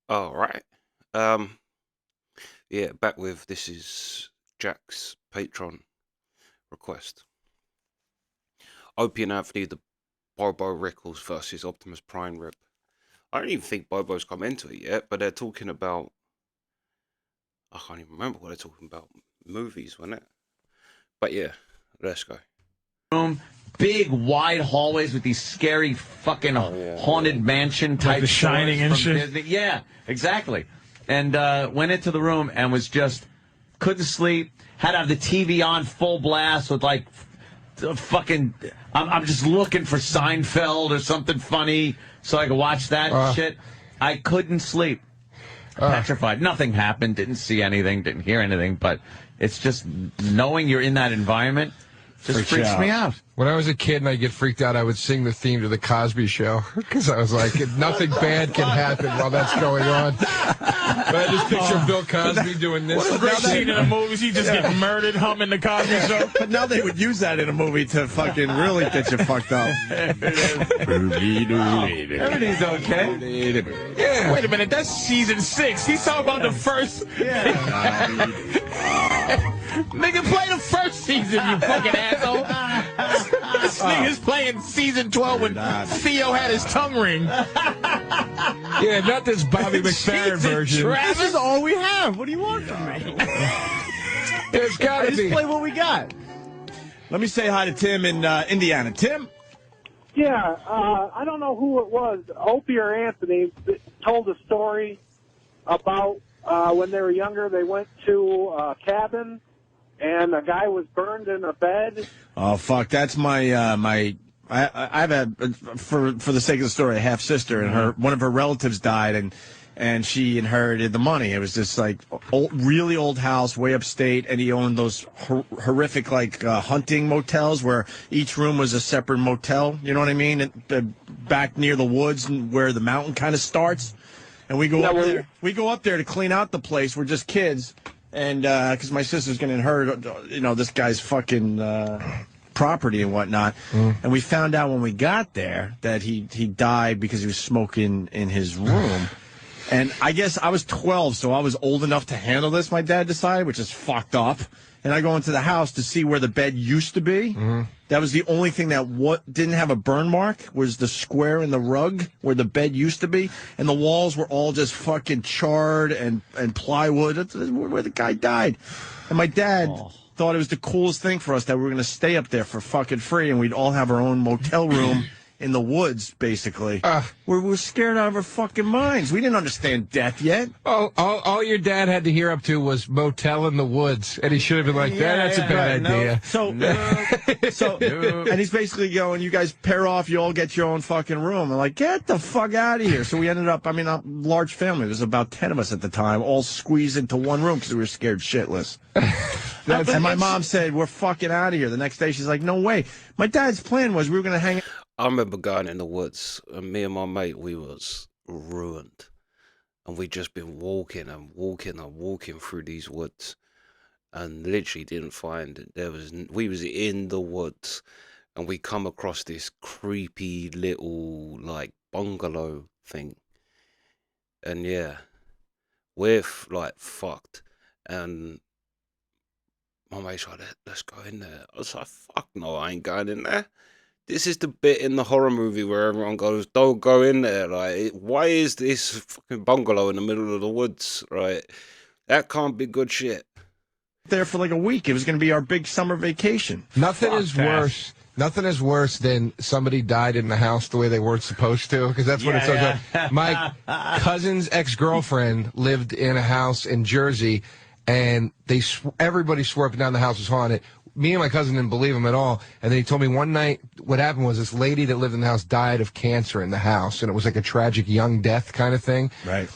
All right. Yeah, back with this is Jack's Patreon request. Opie and Anthony, the Bobo Rickles versus Optimus Prime rip. I don't even think Bobo's come into it yet, but they're talking about. I can't even remember what they're talking about. Movies, wasn't it? But yeah, let's go. Room, big wide hallways with these scary fucking haunted mansion type like The Shining and shit. Disney. Yeah, exactly. And went into the room and was just couldn't sleep. Had to have the TV on full blast with like fucking. I'm just looking for Seinfeld or something funny so I could watch that shit. I couldn't sleep. Petrified. Nothing happened. Didn't see anything. Didn't hear anything. But it's just knowing you're in that environment just freaks me out. When I was a kid and I get freaked out, I would sing the theme to The Cosby Show because I was like, nothing bad can happen while that's going on. But I just picture Bill Cosby doing this. What a great scene in the movies. He just get murdered humming The Cosby Show. But now they would use that in a movie to fucking really get you fucked up. Everything's okay. Yeah. Wait a minute, that's season 6. He's talking about the first. Nigga, play the first season, you fucking asshole. This nigga's playing season 12 when Theo had his tongue ring. Yeah, not this Bobby McFerrin version. This is all we have. What do you want from me? There's gotta Just be. play what we got. Let me say hi to Tim in Indiana. Tim? Yeah, I don't know who it was, Opie or Anthony, that told a story about when they were younger, they went to a cabin, and a guy was burned in a bed. Oh, fuck. That's my, I have for the sake of the story, a half-sister, and one of her relatives died, and she inherited the money. It was this, like, really old house way upstate, and he owned those horrific, like, hunting motels where each room was a separate motel, you know what I mean? Back near the woods and where the mountain kind of starts. And we go up there. We go up there to clean out the place. We're just kids, and because my sister's going to inherit, this guy's fucking property and whatnot. And we found out when we got there that he died because he was smoking in his room. And I guess I was 12, so I was old enough to handle this. My dad decided, which is fucked up. And I go into the house to see where the bed used to be. That was the only thing that didn't have a burn mark, was the square in the rug where the bed used to be. And the walls were all just fucking charred and plywood. That's where the guy died. And my dad thought it was the coolest thing for us that we were going to stay up there for fucking free, and we'd all have our own motel room in the woods, basically. We were scared out of our fucking minds. We didn't understand death yet. All your dad had to hear up to was motel in the woods, and he should have been like, that's a bad idea. And he's basically going, you guys pair off, you all get your own fucking room. I'm like, get the fuck out of here. So we ended up, a large family. There was about 10 of us at the time, all squeezed into one room because we were scared shitless. And my mom said, we're fucking out of here. The next day, she's like, no way. My dad's plan was we were going to hang out. I remember going in the woods, and me and my mate, we was ruined. And we just been walking and walking and walking through these woods, and literally didn't find it. We was in the woods, and we come across this creepy little, like, bungalow thing. And yeah, we're like fucked. And my mate's like, let's go in there. I was like, fuck no, I ain't going in there. This is the bit in the horror movie where everyone goes, don't go in there. Like, why is this fucking bungalow in the middle of the woods, right? That can't be good shit. There for like a week. It was going to be our big summer vacation. Nothing is worse than somebody died in the house the way they weren't supposed to, because that's what it sounds like. My cousin's ex-girlfriend lived in a house in Jersey, and everybody swore up and down the house was haunted. Me and my cousin didn't believe him at all. And then he told me one night what happened was this lady that lived in the house died of cancer in the house. And it was like a tragic young death kind of thing. Right.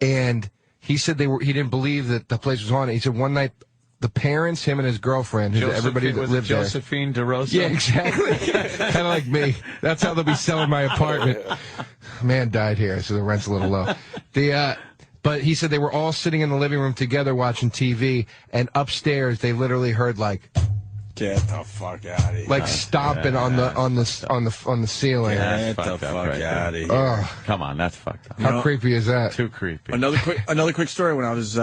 And he said he didn't believe that the place was haunted. He said one night the parents, him and his girlfriend, everybody that lived there. Josephine DeRosa? Yeah, exactly. Kind of like me. That's how they'll be selling my apartment. Man died here, so the rent's a little low. But he said they were all sitting in the living room together watching TV, and upstairs they literally heard like Get the fuck out of here. Like stomping on the ceiling. Yeah, Get the fuck out of here. Ugh. Come on, that's fucked up. How creepy is that? Too creepy. Another quick story. When I was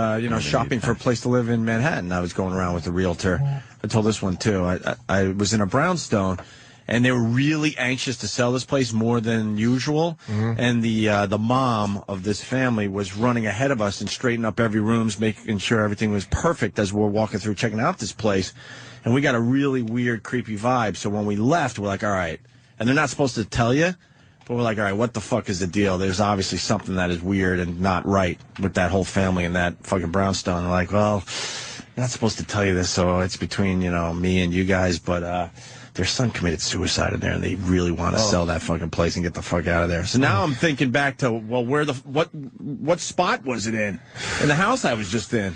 shopping for a place to live in Manhattan, I was going around with a realtor. I told this one too. I was in a brownstone, and they were really anxious to sell this place more than usual. And the mom of this family was running ahead of us and straightening up every room, making sure everything was perfect as we're walking through checking out this place. And we got a really weird, creepy vibe. So when we left, we're like, all right. And they're not supposed to tell you, but we're like, all right, what the fuck is the deal? There's obviously something that is weird and not right with that whole family and that fucking brownstone. They're like, well, not supposed to tell you this, so it's between, me and you guys, but their son committed suicide in there, and they really want to sell that fucking place and get the fuck out of there. So now I'm thinking back to, well, what spot was it in the house I was just in?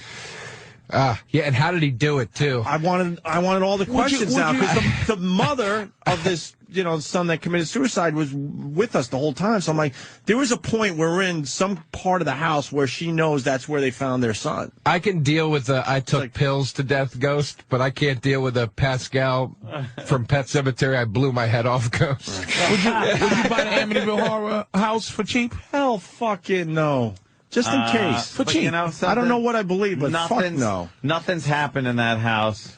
Yeah, and how did he do it, too? I wanted all the questions now, because the mother of this, son that committed suicide was with us the whole time. So I'm like, there was a point where we're in some part of the house where she knows that's where they found their son. I can deal with the I took pills to death ghost, but I can't deal with a Pascal from Pet Sematary I blew my head off ghost. Would you buy the Amityville Horror house for cheap? Hell fucking no. Just in case. For cheap. I don't know what I believe, but fuck no. Nothing's happened in that house.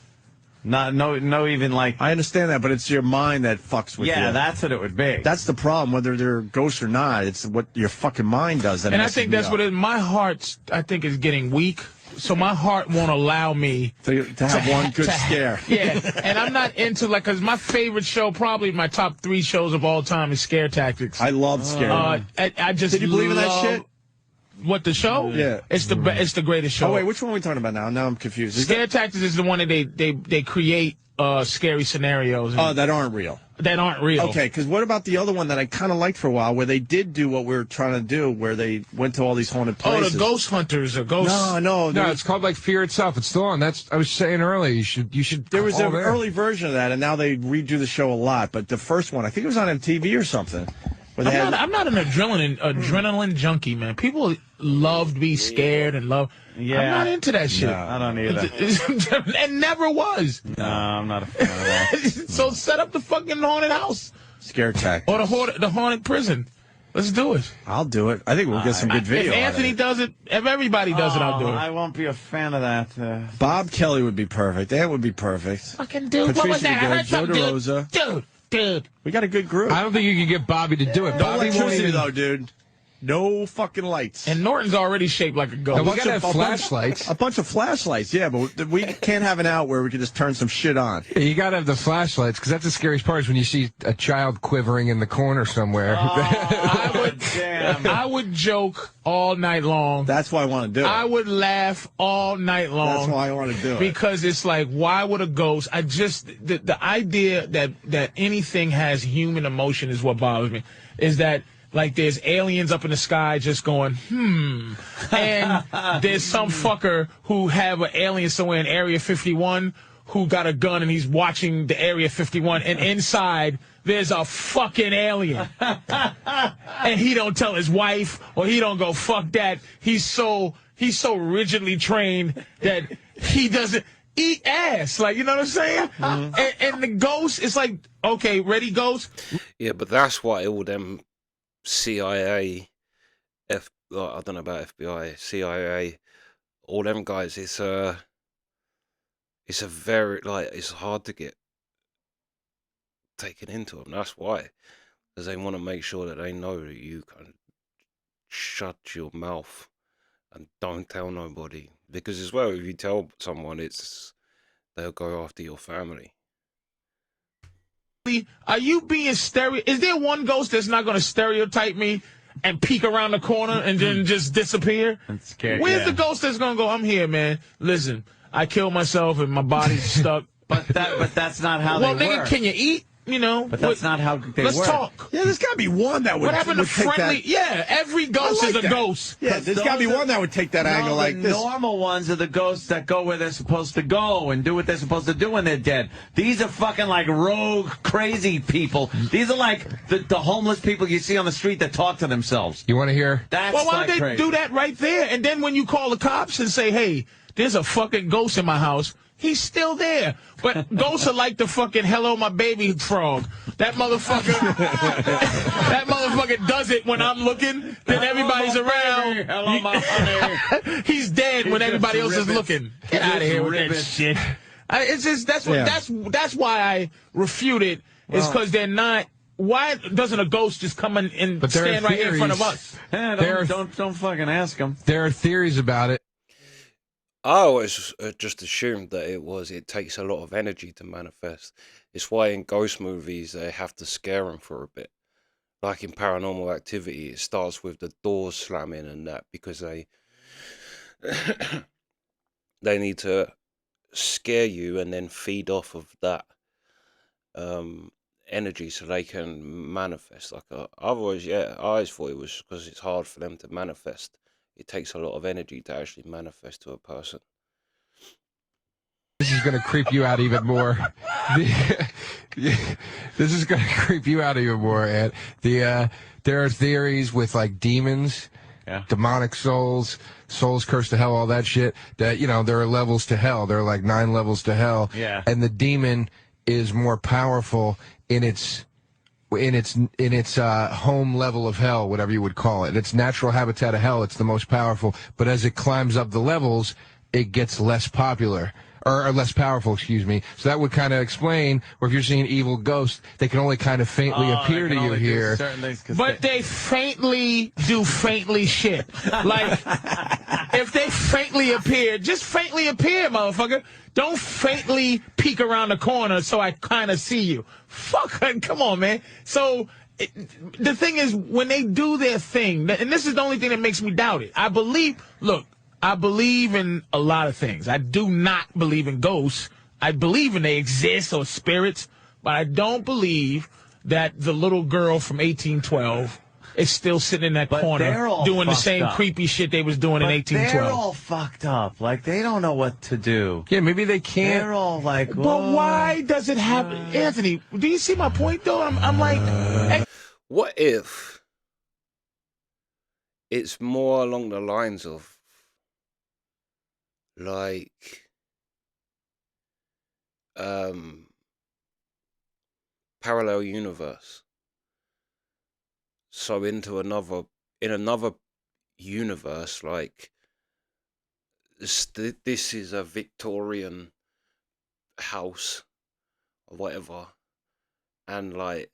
No, even like. I understand that, but it's your mind that fucks with you. Yeah, that's what it would be. That's the problem, whether they're ghosts or not. It's what your fucking mind does. And I think that's what it is. My heart, I think, is getting weak. So my heart won't allow me to have one good scare. Yeah, and I'm not into, because my favorite show, probably my top 3 shows of all time, is Scare Tactics. I love Scare. I just Did you believe in that shit? What, the show? Yeah. It's the greatest show. Oh, wait, which one are we talking about now? Now I'm confused. Scare Tactics is the one that they create scary scenarios. That aren't real. That aren't real. Okay, because what about the other one that I kind of liked for a while, where they did do what we were trying to do, where they went to all these haunted places? Oh, the Ghost Hunters or Ghost... No, it's called like Fear Itself. It's still on. I was saying earlier, you should. There was an early version of that, and now they redo the show a lot. But the first one, I think it was on MTV or something. I'm not an adrenaline junkie, man. People love to be scared and love. Yeah. I'm not into that shit. No, I don't either. And never was. No, I'm not a fan of that. So set up the fucking haunted house. Scare Tactics. Or the haunted prison. Let's do it. I'll do it. I think we'll get some good video. If Anthony does it, if everybody does it, I'll do it. I won't be a fan of that. Bob Kelly would be perfect. That would be perfect. Fucking dude, Patricia what was that? Joe DeRosa. Dude. We got a good group. I don't think you can get Bobby to do it. No Bobby won't electricity, even. though, dude. No fucking lights. And Norton's already shaped like a ghost. And we gotta have flashlights. A bunch of flashlights, yeah, but we can't have an out where we can just turn some shit on. Yeah, you gotta have the flashlights, because that's the scariest part, is when you see a child quivering in the corner somewhere. I would joke all night long. That's why I want to do it. I would laugh all night long. That's why I want to do it. Because it's like, why would a ghost? The idea that anything has human emotion is what bothers me. Is that, like, there's aliens up in the sky just going, and there's some fucker who have an alien somewhere in Area 51 who got a gun and he's watching the Area 51, and inside there's a fucking alien. And he don't tell his wife, or he don't go, fuck that. He's so rigidly trained that he doesn't eat ass. Like, you know what I'm saying? And the ghost is like, okay, ready, ghost? Yeah, but that's why all them CIA, I don't know about FBI, CIA, all them guys, it's a very, it's hard to get taken into them. That's why, because they want to make sure that they know that you can shut your mouth and don't tell nobody. Because as well, if you tell someone, they'll go after your family. Are you being Is there one ghost that's not going to stereotype me and peek around the corner and then just disappear? Where's the ghost that's going to go, I'm here, man. Listen, I killed myself and my body's stuck. But that's not how they work. Well, nigga, can you eat? You know, but that's not how they work. Let's talk. Yeah, there's got to be one that would. What happened to friendly? Yeah, every ghost is a ghost. Yeah, there's got to be one that would take that angle like this. The normal ones are the ghosts that go where they're supposed to go and do what they're supposed to do when they're dead. These are fucking like rogue, crazy people. These are like the homeless people you see on the street that talk to themselves. You want to hear? That's well, why don't they do that right there? And then when you call the cops and say, hey, there's a fucking ghost in my house, he's still there. But ghosts are like the fucking hello my baby frog. That motherfucker, that motherfucker does it when I'm looking, then everybody's around. Hello, my honey. He's dead when everybody else is looking. Get out of here with that shit. It's just that's why I refute it. Is because they're not. Why doesn't a ghost just come in and stand right here in front of us? Yeah, don't fucking ask them. There are theories about it. I always just assumed that it takes a lot of energy to manifest. It's why in ghost movies they have to scare them for a bit. Like in Paranormal Activity, it starts with the doors slamming and that because they they need to scare you and then feed off of that energy so they can manifest. I always thought it was because it's hard for them to manifest. It takes a lot of energy to actually manifest to a person. This is going to creep you out even more. This is going to creep you out even more, Ed. There are theories with like demons, demonic souls cursed to hell, all that shit. That there are levels to hell. There are like 9 levels to hell. Yeah. And the demon is more powerful in its home level of hell, whatever you would call it. Its natural habitat of hell, it's the most powerful. But as it climbs up the levels, it gets less popular. Or less powerful, excuse me. So that would kind of explain, or if you're seeing evil ghosts, they can only kind of faintly appear to you here. But they faintly do faintly shit. Like, if they faintly appear, just faintly appear, motherfucker. Don't faintly peek around the corner so I kind of see you. Fuck, come on, man. So, the thing is, when they do their thing, and this is the only thing that makes me doubt it. I believe in a lot of things. I do not believe in ghosts. I believe they exist or spirits, but I don't believe that the little girl from 1812 is still sitting in that corner doing the same creepy shit they was doing in 1812. They're all fucked up. Like, they don't know what to do. Yeah, maybe they can't. They're all like, but why does it happen? Anthony, do you see my point, though? I'm like... Hey. What if it's more along the lines of like parallel universe? So in another universe, like this is a Victorian house or whatever, and like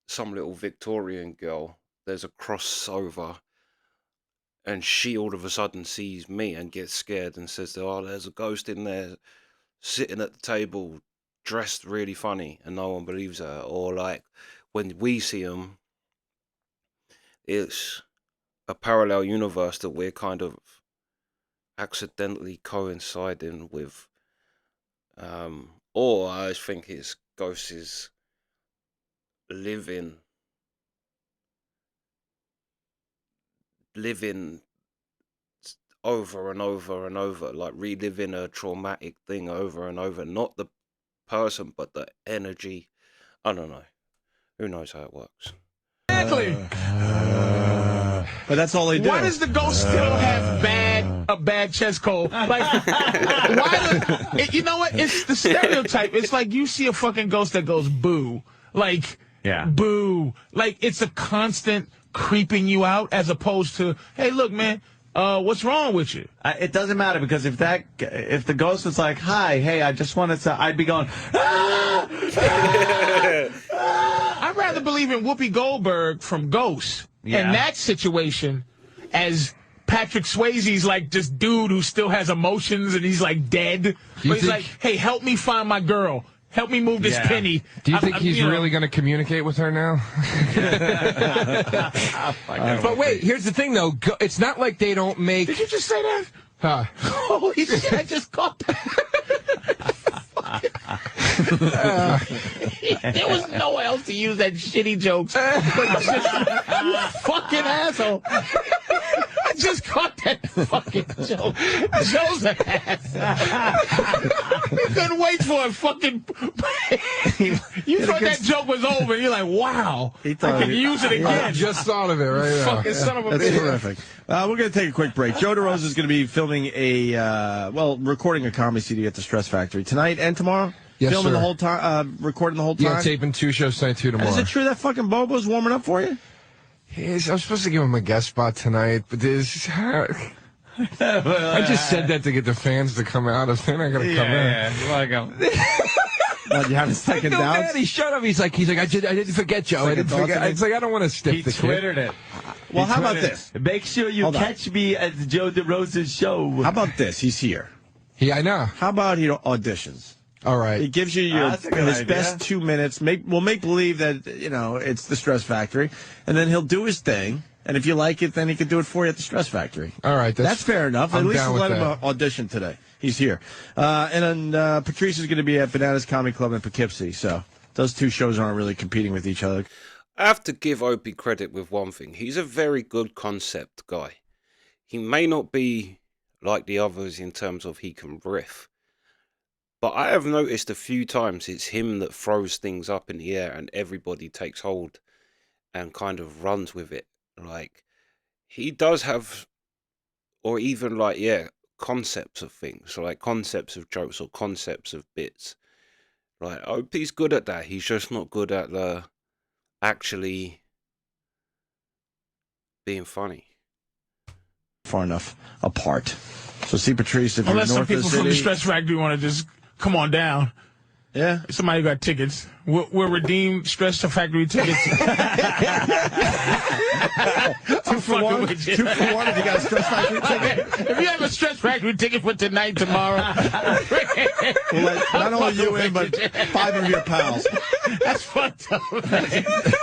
some little Victorian girl, there's a crossover, and she all of a sudden sees me and gets scared and says, "Oh, there's a ghost in there sitting at the table, dressed really funny," and no one believes her. Or like when we see them, it's a parallel universe that we're kind of accidentally coinciding with. Or I think it's ghosts living over and over and over, like reliving a traumatic thing over and over. Not the person, but the energy. I don't know. Who knows how it works? Exactly. But that's all they do. Why does the ghost still have a bad chest cold? Like, you know what? It's the stereotype. It's like you see a fucking ghost that goes boo. Like, boo. Like, it's a constant creeping you out as opposed to, hey, look, man, what's wrong with you? It doesn't matter, because if the ghost was like, hi, hey, I just wanted to, I'd be going, ah! I'd rather believe in Whoopi Goldberg from Ghost in that situation as Patrick Swayze's like this dude who still has emotions and he's like dead. But he's like, hey, help me find my girl. Help me move this penny. Do you think he's really going to communicate with her now? But wait, here's the thing, though. It's not like they don't make... Did you just say that? Huh. Holy shit, I just caught that. There was nowhere else to use that shitty joke. But just, you fucking asshole. I just caught that fucking joke. Joe's an ass. He couldn't wait for it. Fucking. You thought that joke was over. You're like, wow. I can use it again. I just thought of it right now. Fucking son of a That's bitch. terrific. We're going to take a quick break. Joe DeRosa is going to be filming recording a comedy CD at the Stress Factory tonight and tomorrow. Yes, Filming sir. the whole time, recording the whole time. Yeah, taping 2 shows tonight, 2 tomorrow. And is it true that fucking Bobo's warming up for you? Yes, I'm supposed to give him a guest spot tonight, but this. I just said that to get the fans to come out. If they're not going to come in. What, you having second doubts? Daddy, shut up. He's like, I didn't forget, Joe. I didn't forget. It's like, I don't want to stiff He the twittered kid. it. Well, how about Twittered this? it. Make sure you Hold on. catch me at Joe DeRosa's show. How about this? He's here. Yeah, I know. How about he auditions? All He right. gives you That's a good his idea. best 2 minutes. We'll make believe that, it's the Stress Factory. And then he'll do his thing. And if you like it, then he can do it for you at the Stress Factory. All right. That's fair enough. I'm At least down let with him that. audition today. He's here. And then Patrice is going to be at Bananas Comedy Club in Poughkeepsie. So those 2 shows aren't really competing with each other. I have to give Opie credit with one thing. He's a very good concept guy. He may not be like the others in terms of he can riff. But I have noticed a few times it's him that throws things up in the air and everybody takes hold and kind of runs with it. Like, he does have, or even like, concepts of things, like concepts of jokes or concepts of bits. Like, Opie's good at that. He's just not good at the actually being funny. Far enough apart. So see Patrice if you're Unless some north of people the from the city. Stress Factory want to just come on down. Yeah. Somebody got tickets. We'll redeem Stress Factory tickets. 2 for 1. 2 for 1 if you got a Stress Factory ticket. If you have a Stress Factory ticket for tonight, tomorrow, We'll let not only you in, but 5 of your pals. that's fucked up, man.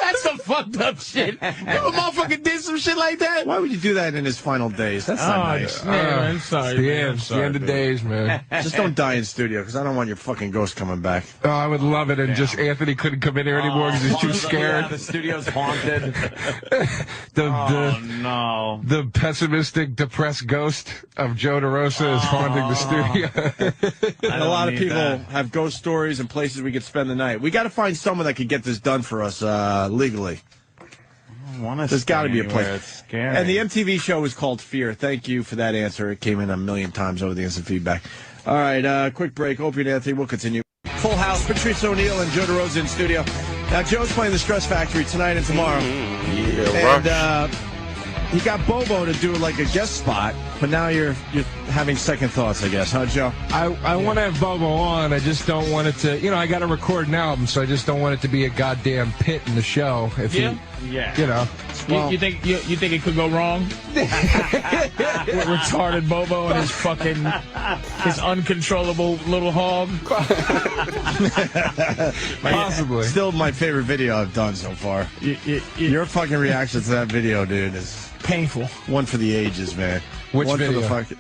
That's some fucked up shit. If a motherfucker did some shit like that. Why would you do that in his final days? That's not nice. Man, I'm sorry. It's the man. I'm end. sorry, The end of man. days, man. Just don't die in studio, because I don't want your fucking ghost coming back. Oh, I would love it. And just Anthony couldn't come in here anymore because he's too scared. The studio's haunted. No. The pessimistic, depressed ghost of Joe DeRosa is haunting the studio. And a lot of people have ghost stories and places we could spend the night. We got to find someone that could get this done for us legally. There's got to be a place. It's scary. And the MTV show is called Fear. Thank you for that answer. It came in a million times over the instant feedback. All right, quick break. Opie and Anthony, we'll continue. Full House, Patrice O'Neill and Joe DeRosa in studio. Now, Joe's playing the Stress Factory tonight and tomorrow. And he got Bobo to do like a guest spot, but now you're having second thoughts, I guess, huh, Joe? I want to have Bobo on. I just don't want it to, I got to record an album, so I just don't want it to be a goddamn pit in the show. If Yeah. Well, You think it could go wrong? With retarded Bobo and his uncontrollable little hog. possibly. Still my favorite video I've done so far. Your fucking reaction to that video, dude, is Painful. one for the ages, man. Which one video? For the fucking,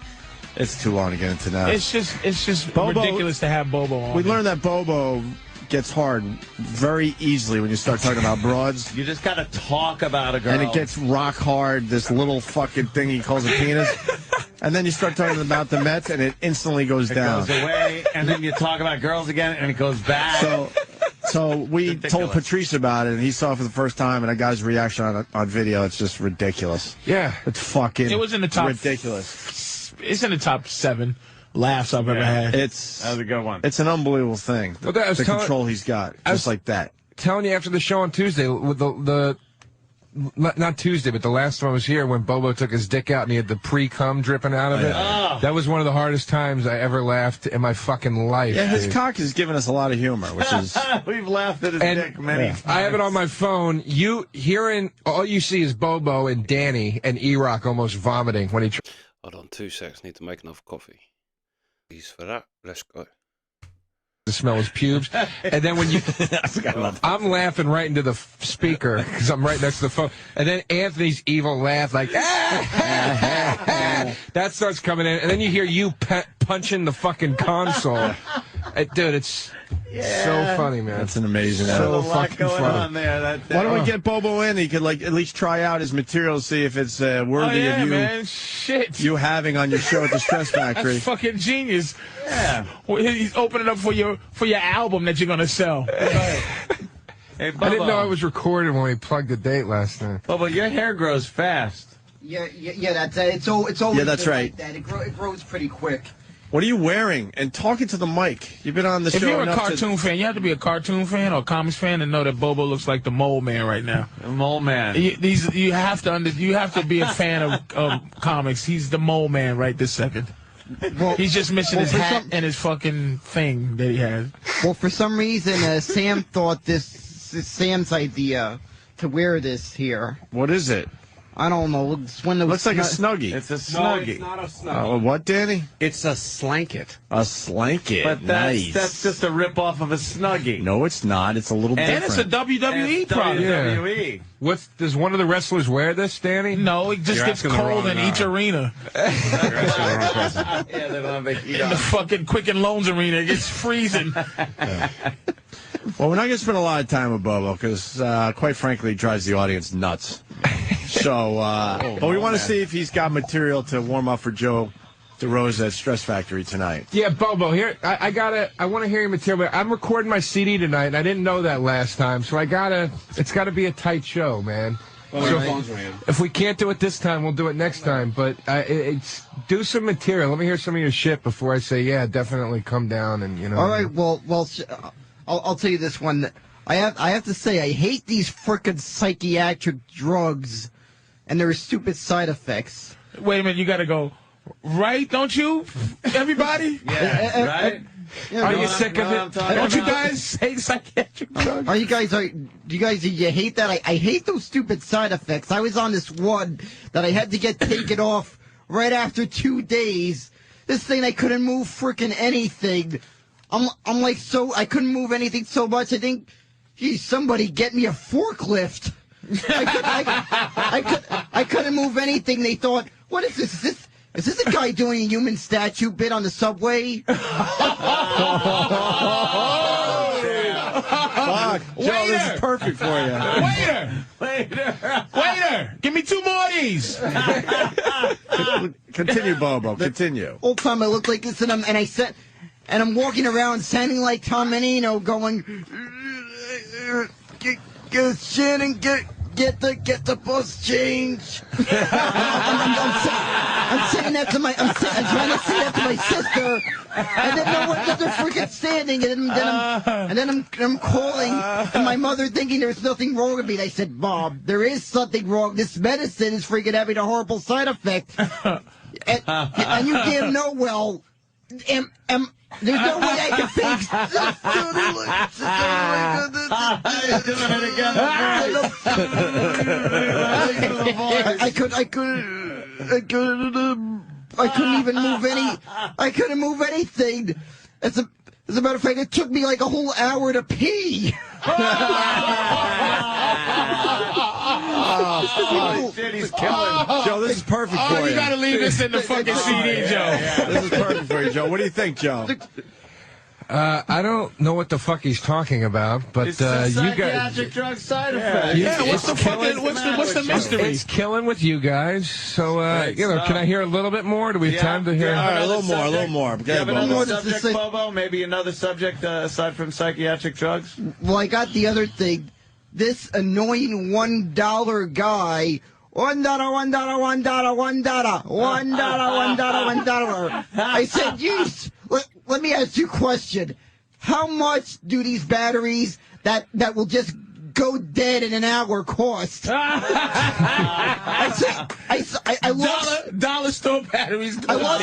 it's too long to get into now. It's just Bobo- ridiculous to have Bobo on. We learned that Bobo gets hard very easily when you start talking about broads. You just got to talk about a girl. And it gets rock hard, this little fucking thing he calls a penis. And then you start talking about the Mets, and it instantly goes down. goes away, and then you talk about girls again, and it goes back. So we told Patrice about it, and he saw it for the first time, and that guy's reaction on video, it's just ridiculous. Yeah. It's fucking It was in the top ridiculous. It's in the top 7 laughs I've ever had. That was a good one. It's an unbelievable thing. Well, that was the telling- control he's got, just like that. Telling you after the show on Tuesday, with the not Tuesday, but the last time I was here when Bobo took his dick out and he had the pre-cum dripping out of it. That was one of the hardest times I ever laughed in my fucking life. Yeah, his dude. cock has given us a lot of humor, which is... We've laughed at his And dick many times. I have it on my phone. All you see is Bobo and Danny and E-Rock almost vomiting when he. Hold on 2 seconds. Need to make enough coffee. Please for that. Let's go. To smell his pubes, and then when you, I forgot about that. I'm laughing right into the speaker because I'm right next to the phone, and then Anthony's evil laugh like that starts coming in, and then you hear you punching the fucking console. Dude, it's So funny, man. That's an amazing. So There's a lot fucking going funny. on there. Why don't we get Bobo in? He could at least try out his material, see if it's worthy of you. Man. Shit. You having on your show at the Stress Factory. That's fucking genius. Yeah. He's opening up for your album that you're gonna sell. Hey, Bobo. I didn't know I was recording when we plugged the date last night. Bobo, your hair grows fast. Yeah. That's it's always Yeah, that's been right. like that. It grows pretty quick. What are you wearing? And talking to the mic. You've been on the If show you're a enough cartoon fan, you have to be a cartoon fan or a comics fan and know that Bobo looks like the Mole Man right now. Mole Man. You have to be a fan of comics. He's the Mole Man right this second. Well, He's just missing his for hat and his fucking thing that he has. Well, for some reason, Sam thought this is Sam's idea to wear this here. What is it? I don't know. It's one of those Looks like a snuggie. It's a snuggie. it's not a snuggie. What, Danny? It's a slanket. A slanket. But that's just a rip-off of a snuggie. No, it's not. It's a little And different. it's a WWE It's product. WWE. Does one of the wrestlers wear this, Danny? No, it just You're gets asking the cold wrong, in each arena. Yeah, they don't have a heat In the on. fucking Quicken Loans arena, it gets freezing. Well, we're not going to spend a lot of time with Bobo because, quite frankly, he drives the audience nuts. So, but we want to see if he's got material to warm up for Joe DeRosa at Stress Factory tonight. Yeah, Bobo, here, I want to hear your material. I'm recording my CD tonight, and I didn't know that last time, so it's got to be a tight show, man. Well, So your phone's ringing. if we can't do it this time, we'll do it next time, but do some material. Let me hear some of your shit before I say, yeah, definitely come down and, All right. Well, I'll tell you this one. I have to say I hate these frickin' psychiatric drugs and their stupid side effects. Wait a minute, you gotta go. Right, don't you? Everybody? Yeah, right? Are you sick of I'm it? talking Don't you about. guys say psychiatric drugs? Do you hate that? I hate those stupid side effects. I was on this one that I had to get taken off right after 2 days. This thing, I couldn't move frickin' anything. I'm like, so I couldn't move anything so much. I think, geez, somebody get me a forklift. I couldn't move anything. They thought, what is this? Is this a guy doing a human statue bit on the subway? Fuck. Joe, this is perfect for you. Waiter! Give me 2 more of these! Continue, Bobo. Continue. All the time I look like this, and I'm walking around sounding like Tom Menino, going, get Shannon, get the bus change. I'm saying that to I'm trying to say that to my sister, and then no one they're freaking standing, and then I'm calling, and my mother thinking there's nothing wrong with me. And I said, Bob, there is something wrong. This medicine is freaking having a horrible side effect, and you damn know well. There's no way I can fix. I couldn't even move any. I couldn't move anything. As a matter of fact, it took me like a whole hour to pee. Oh, shit, he's killing. Joe, this is perfect for Oh, you gotta leave this in the fucking CD, Joe. This is perfect for you, Joe. What do you think, Joe? I don't know what the fuck he's talking about, but It's a you guys. psychiatric drug side effect. Yeah, what's the mystery? It's killing with you guys. So, can I hear a little bit more? Do we have time to hear? All right, a little more. Do you have Bobo. another What does subject, this say? Bobo? Maybe another subject aside from psychiatric drugs? Well, I got the other thing. This annoying $1 guy. $1, $1, $1, $1, $1, $1, $1. I said, yes. Let me ask you a question. How much do these batteries that will just go dead in an hour cost? I love Dollar store batteries. I love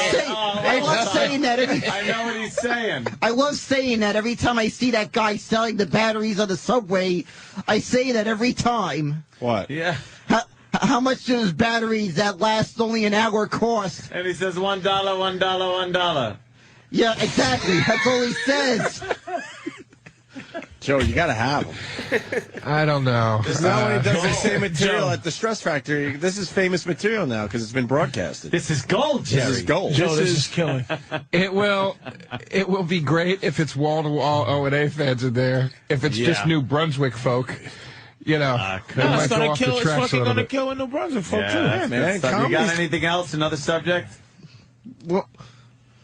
saying that. I know what he's saying. I love saying that every time I see that guy selling the batteries on the subway. I say that every time. What? Yeah. How much do those batteries that last only an hour cost? And he says $1, $1, $1. Yeah, exactly. That's all he says. Joe, you got to have them. I don't know. It's not when he does the same material at the Stress Factory. This is famous material now because it's been broadcasted. This is gold, Jerry. This is gold. Joe, this is killing. It will be great if it's wall-to-wall O&A fans in there. If it's just New Brunswick folk, you know. No, it's gonna kill. It's fucking gonna kill in New Brunswick, folk too. Yeah, man. You got anything else? Another subject? Well,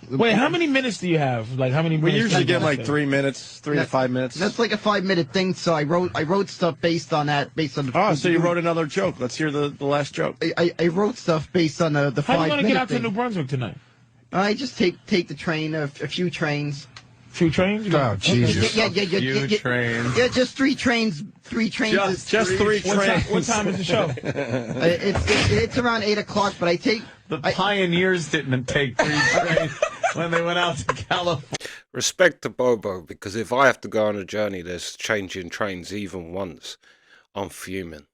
Wait, how many minutes do you have? Like, how many We minutes? usually do you get have? like 3 minutes, 3 to 5 minutes. That's like a 5-minute thing. So I wrote stuff based on that. Oh, so you wrote another joke. Let's hear the last joke. I wrote stuff based on the 5 How are you gonna get out to thing. New Brunswick tonight? I just take the train, a few trains. Few trains? oh, Jesus. Yeah, trains. Yeah, just 3 trains. 3 trains. Just 3 trains. What time is the show? It's around 8 o'clock, but I take. The pioneers didn't take 3 trains when they went out to California. Respect to Bobo, because if I have to go on a journey that's changing trains even once, I'm fuming.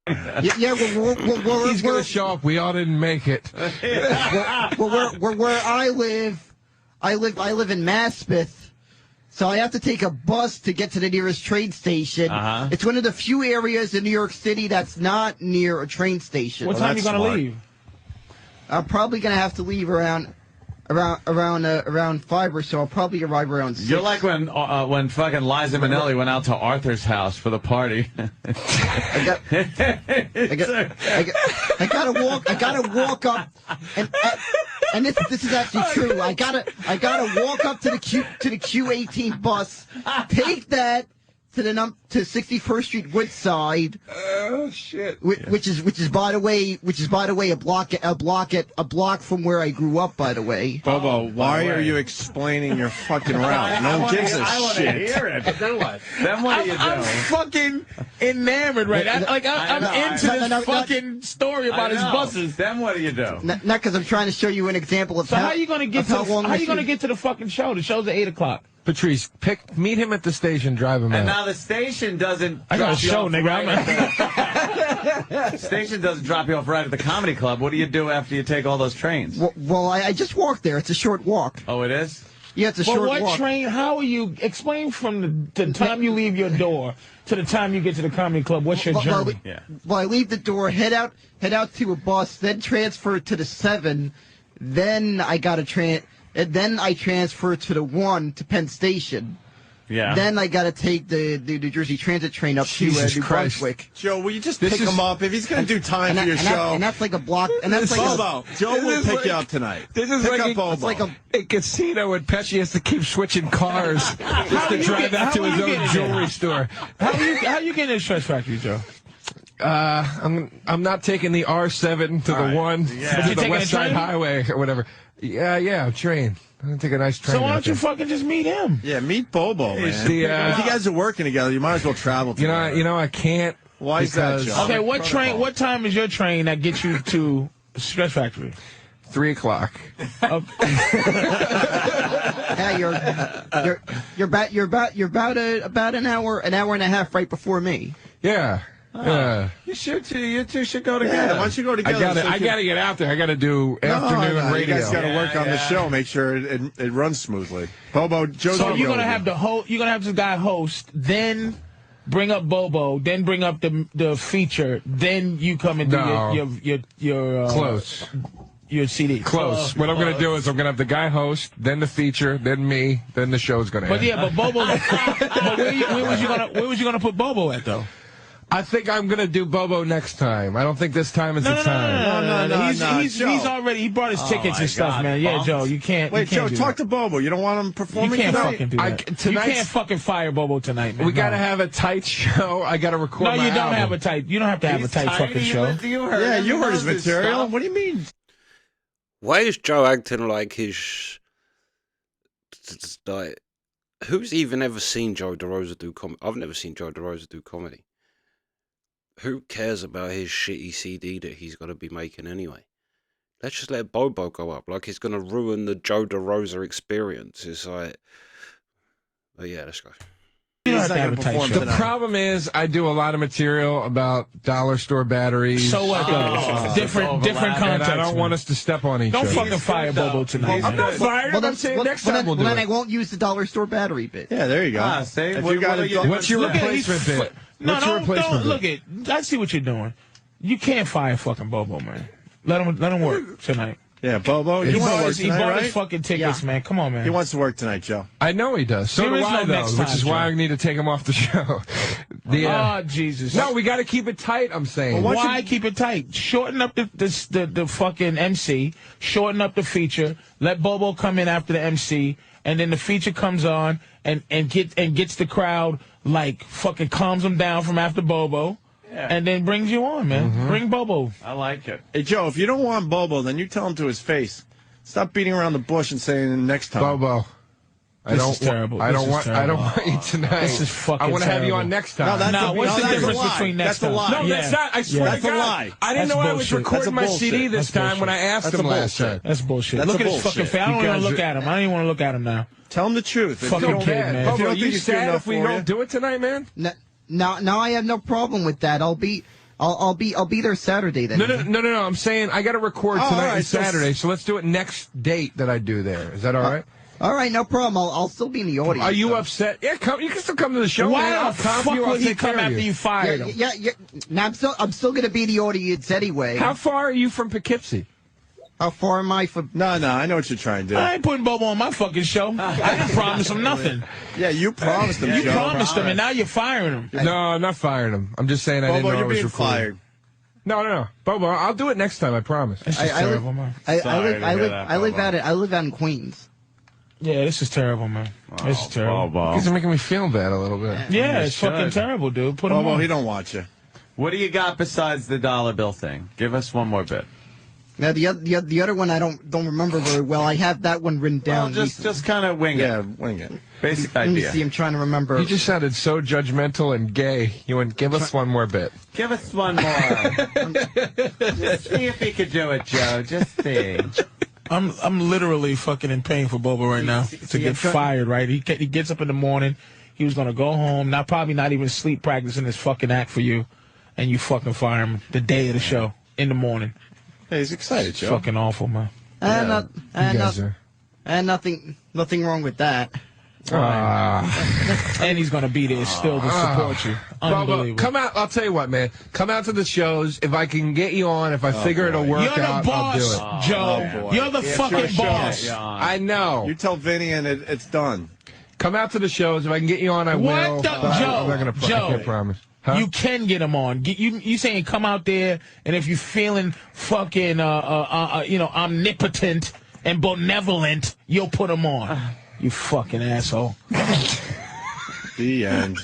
Yeah, well, He's going to show up. We all didn't make it. where I live in Maspeth, so I have to take a bus to get to the nearest train station. It's one of the few areas in New York City that's not near a train station. What time are you gonna leave? I'm probably gonna have to leave around 5 or so. I'll probably arrive around 6. You're like when fucking Liza Minnelli went out to Arthur's house for the party. I gotta walk up, and this is actually true. I gotta walk up to the Q18 bus, take that to 61st Street Woodside. Oh shit! Which is by the way a block from where I grew up. By the way. Bobo, why are you explaining your fucking route? No one gives a I want to shit. hear it. Then what? Then what do you do? I'm fucking enamored right now. I'm into this fucking story about his buses. Then what do you do? Not because I'm trying to show you an example of So how are you gonna get to the fucking show? The show's at 8 o'clock. Patrice, meet him at the station, drive him And out. now the station doesn't. I got a drop you show, off nigga. right the station doesn't drop you off right at the comedy club. What do you do after you take all those trains? Well, I just walk there. It's a short walk. Oh, it is? Yeah, it's a short walk. What train? How are you? Explain from the time you leave your door to the time you get to the comedy club. What's your journey? Well, I leave the door, head out to a bus, then transfer to the 7. Then I got to then I transfer to the 1 to Penn Station. Yeah. Then I got to take the New Jersey Transit train up to New Brunswick. Joe, will you just pick him up if he's going to do time for your show? And that's like a block. And that's like Bobo, Joe will pick you up tonight. This is pick like up Bobo. It's like a casino when Pesci has to keep switching cars just to drive out to his own jewelry store. How you getting in Stress Factory, Joe? I'm not taking the R7 to the 1 to the West Side Highway or whatever. Yeah, train. I'm gonna take a nice train. So why don't you fucking just meet him? Yeah, meet Bobo, man. If you guys are working together, you might as well travel together. You know, I can't. Why is that, Joe? Okay, what time is your train that gets you to Stress Factory? 3 o'clock. Yeah, you're about an hour and a half right before me. Yeah. You two should go together. Yeah, why don't you go together? I gotta get out there. I gotta do afternoon radio. You guys gotta work on the show, make sure it runs smoothly. Bobo, Joe's So you're gonna have you're gonna have this guy host, then bring up Bobo, then bring up the feature, then you come and do your close. Your CD. Close. What I'm going to do is I'm going to have the guy host, then the feature, then me, then the show's going to end. But yeah, but Bobo. But where was you gonna put Bobo at though? I think I'm going to do Bobo next time. I don't think this time is the time. No, He's already. He brought his tickets and stuff, man. Yeah, Joe, you can't. Wait, you can't Joe, talk to Bobo. You don't want him performing You can't tonight? fucking do that. You can't fucking fire Bobo tonight, man. We got to have a tight show. I got to record No, my you don't album. have a tight. You don't have to have a tight fucking show. You heard Yeah, him. you He heard his knows material. stuff. What do you mean? Why is Joe acting like his... Like, who's even ever seen Joe DeRosa do comedy? I've never seen Joe DeRosa do comedy. Who cares about his shitty CD that he's going to be making anyway? Let's just let Bobo go up. Like, it's going to ruin the Joe DeRosa experience. It's like... But yeah, let's go. You don't He's have to not have a gonna tight perform show. The tonight. problem is, I do a lot of material about dollar store batteries. So what, though? Different and context. I don't want us to step on each Don't other. fucking fire Bobo tonight. I'm not man. fired. I'm saying next time we'll do then it. I won't use the dollar store battery bit. Yeah, there you go. Ah, see? If What- you got what are a you dog- doing? What's your Look at replacement he's bit? No, What's your replacement don't look bit? it. I see what you're doing. You can't fire fucking Bobo, man. Let him work tonight. Yeah, Bobo, He you want to bought work his tonight, right? fucking tickets, man. Come on, man. He wants to work tonight, Joe. I know he does. So There do is I, no though, next which time, is why Joe. I need to take him off the show. Oh, Jesus. No, we got to keep it tight, I'm saying. Well, Why keep it tight? Shorten up the fucking MC. Shorten up the feature. Let Bobo come in after the MC, and then the feature comes on and gets the crowd like fucking calms them down from after Bobo, and then brings you on, man. Bring Bobo. I like it. Hey, Joe, if you don't want Bobo, then you tell him to his face. Stop beating around the bush and saying next time. Bobo. This is terrible. I This don't is want. I terrible. don't want you tonight. This is fucking I want to have you terrible. on next time. No, that's Now, a, what's no, the that's difference a lie. between next That's a time? lie. No, that's not. I swear That's to a God, lie. I didn't That's know I was bullshit. recording my That's a CD bullshit. this That's time when I asked That's him a last bullshit. time. That's bullshit. That's Look a at his fucking bullshit. face. I don't You want guys to look are- at him. I don't even want to look at him now. Tell him the truth. If Fucking you don't, kid, man. if Bobo, you are don't think you he's good sad enough if we for don't you, do it tonight, man? Now I have no problem with that. I'll be there Saturday then. No. I'm saying I got to record Oh, tonight all right, and so- Saturday, so let's do it next date that I do there. Is that all right? All right, no problem. I'll still be in the audience. Are you though. upset? Yeah, come. You can still come to the show. Why man. I'll the comp fuck you. I'll would he take come care of after you you. fired him? Yeah. Now I'm still gonna be in the audience anyway. How far are you from Poughkeepsie? How far am I from? No, I know what you're trying to do. I ain't putting Bobo on my fucking show. I didn't promise him nothing. Yeah, you promised him, You Joe. promised him, and now you're firing him. No, I'm not firing him. I'm just saying I didn't Bobo, know I you're was being recording. fired. No. Bobo, I'll do it next time. I promise. This is I terrible, man. I live out in Queens. Yeah, this is terrible, man. This is terrible. Bobo. These are making me feel bad a little bit. Yeah, it's fucking should. terrible, dude. Put him Bobo, on. he don't want you. What do you got besides the dollar bill thing? Give us one more bit. Now the other one I don't remember very well. I have that one written Well, down. just kind of wing Yeah, it. wing it. Basic Let me idea. see. I'm trying to remember. You just sounded so judgmental and gay. You went, give us one more bit. Give us one more. Just see if he could do it, Joe. Just see. I'm literally fucking in pain for Bobo right now to get fired. Right? He gets up in the morning. He was gonna go home. Probably not even sleep practicing his fucking act for you, and you fucking fire him the day of the show in the morning. Hey, he's excited, It's Joe. fucking awful, man. And nothing wrong with that. And he's gonna be there still to support you. Bobo, Unbelievable. come out. I'll tell you what, man. Come out to the shows. If I can get you on, if I figure it'll work You're the out, I'll do boss, it. Joe. Oh, boy. You're the fucking boss. I know. You tell Vinny and it's done. Come out to the shows. If I can get you on, I What will. the- but I'm Joe, not gonna. I Joe. can't promise. Huh? You can get him on. You saying come out there, and if you're feeling fucking omnipotent and benevolent, you'll put him on. You fucking asshole. The end.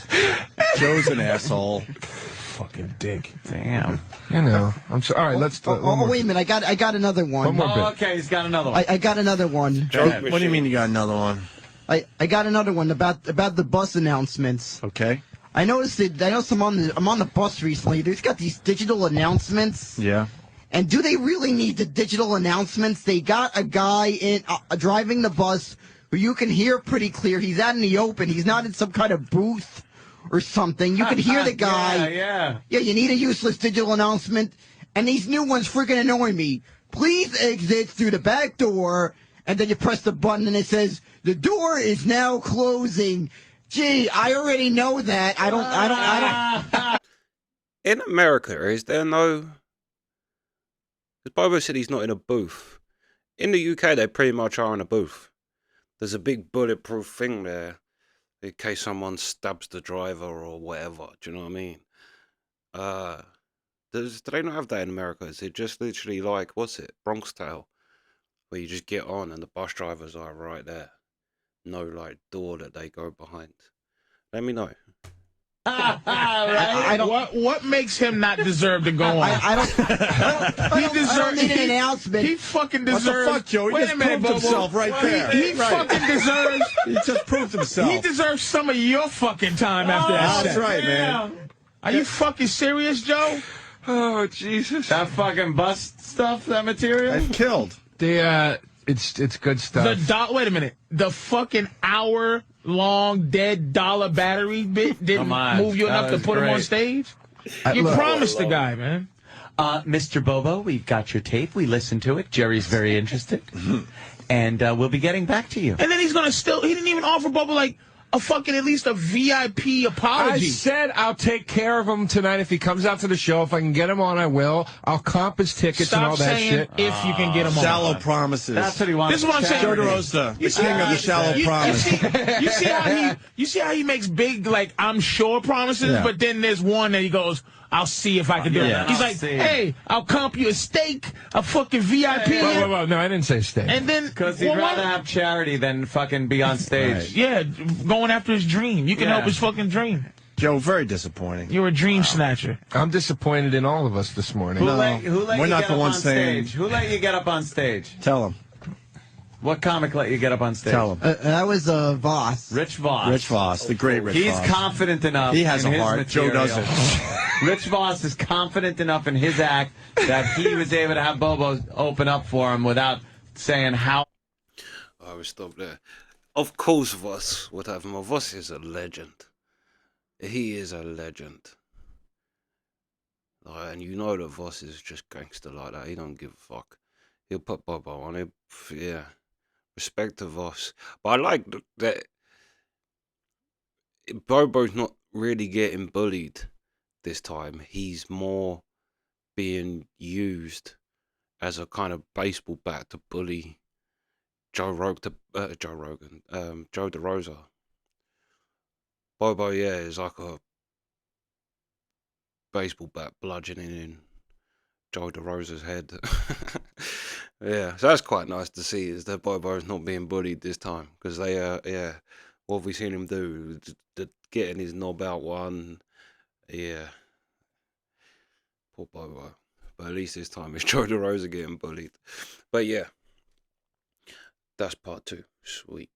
Joe's an asshole. Fucking dick. Damn. You know. I'm so, all right. Let's. Wait a minute. I got another one. One more bit. Oh, okay, he's got another one. I got another one. What do you mean you got another one? I got another one about the bus announcements. Okay. I noticed that. I know I'm on the bus recently. There's got these digital announcements. Yeah. And do they really need the digital announcements? They got a guy in driving the bus who you can hear pretty clear. He's out in the open. He's not in some kind of booth or something. You can hear the guy. Yeah. Yeah, you need a useless digital announcement. And these new ones freaking annoy me. Please exit through the back door. And then you press the button and it says, the door is now closing. Gee, I already know that. I don't. In America, is there no... Because Bobo said he's not in a booth. In the UK, they pretty much are in a booth. There's a big bulletproof thing there in case someone stabs the driver or whatever. Do you know what I mean? Do they not have that in America? Is it just literally like, what's it, Bronx Tale? Where you just get on and the bus drivers are right there. No, like, door that they go behind. Let me know. I don't. What makes him not deserve to go on? I don't need an announcement. He fucking What deserves. the fuck, Joe? He Wait just a minute, proved Bobo. himself right there. He Right. fucking deserves. He just proved himself. He deserves some of your fucking time after that That's set. right, man. Are you fucking serious, Joe? Oh Jesus. That fucking bus stuff, that material? I've killed. The It's good stuff. Wait a minute. The fucking hour-long dead dollar battery bit didn't move you enough to put him on stage? You promised the guy, man. Mr. Bobo, we've got your tape. We listened to it. Jerry's very interested. And we'll be getting back to you. And then he's going to he didn't even offer Bobo, like, at least a VIP apology. I said I'll take care of him tonight if he comes out to the show. If I can get him on, I will. I'll comp his tickets and all that shit. If you can get him on. Shallow promises. That's what he wants. This is what I'm saying. Joe DeRosa, the king of the shallow promise. You see how he makes big, like, I'm sure promises, but then there's one that he goes, I'll see if I can do it. He's like, hey, I'll comp you a steak, a fucking VIP. Whoa. No, I didn't say steak. And then because he'd rather have charity than fucking be on stage. Right. Yeah, going after his dream. You can help his fucking dream. Joe, very disappointing. You're a dream snatcher. I'm disappointed in all of us this morning. Who let we're you not get the up ones on saying. stage? Who let you get up on stage? Tell him. What comic let you get up on stage? Tell him. That was Voss. Rich Voss. Rich Voss, the great Rich Voss. He's confident enough. He has in a his heart. Material. Joe doesn't. Rich Voss is confident enough in his act that he was able to have Bobo open up for him without saying how. I will stop there. Of course, Voss would have him. Voss is a legend. He is a legend. And you know that Voss is just gangster like that. He don't give a fuck. He'll put Bobo on it. Yeah. Respect to Voss. But I like that Bobo's not really getting bullied this time. He's more being used as a kind of baseball bat to bully Joe DeRosa. Bobo, is like a baseball bat bludgeoning in Joe DeRosa's head. Yeah, so that's quite nice to see, is that Bobo's not being bullied this time, because they, what have we seen him do? Getting his knob out one, poor Bobo. But at least this time it's Joe DeRosa getting bullied. But yeah, that's part 2. Sweet.